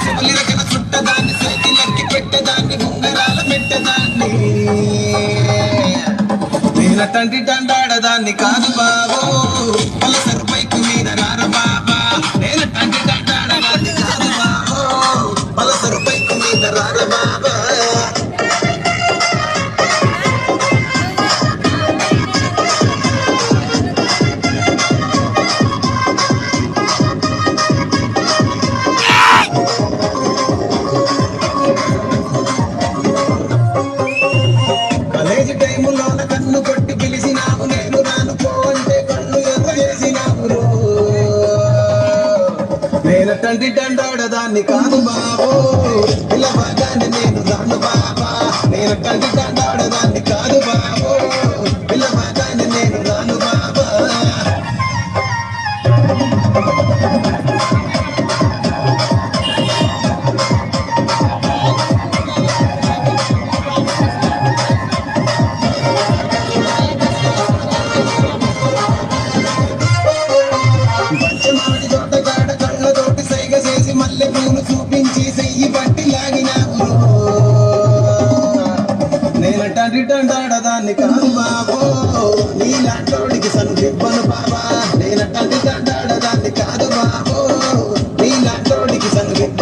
చెవులిరకన చుట్టదాన్ని చేతిలెక్కి పెట్టేదాన్ని ఉంగరాల పెట్టేదాన్ని నేనటంటి దండాడదాన్ని కాదు బాబు పలసరు బైకు మీద రార బాబా నేనటంటి దండాడదాన్ని కాదు బాబు పలసరు బైకు మీద రార బాబా కాలేజీ టైములోన కన్ను కొట్టి పిలిచినావు నేను రాను పో అంటే కన్ను ఎర్ర చేసినావు నేనటంటి దండాడదాన్ని కాదు బాబు పిల్లవాగాన్ని నేను రాను బాబా నేనటంటి దండాడదాన్ని కాదు బాబు పిల్లవాగాన్ని నేను రాను బాబా పంచమాడి తోటగాడ కళ్ళతోటి సైగ చేసి మల్లె పూలు చూపించి సెయ్యి పట్టి లాగినావు నేనటంటి దండాడదాన్ని కాదు బాబు నీలాంటోడికి సన్నివ్వను బాబు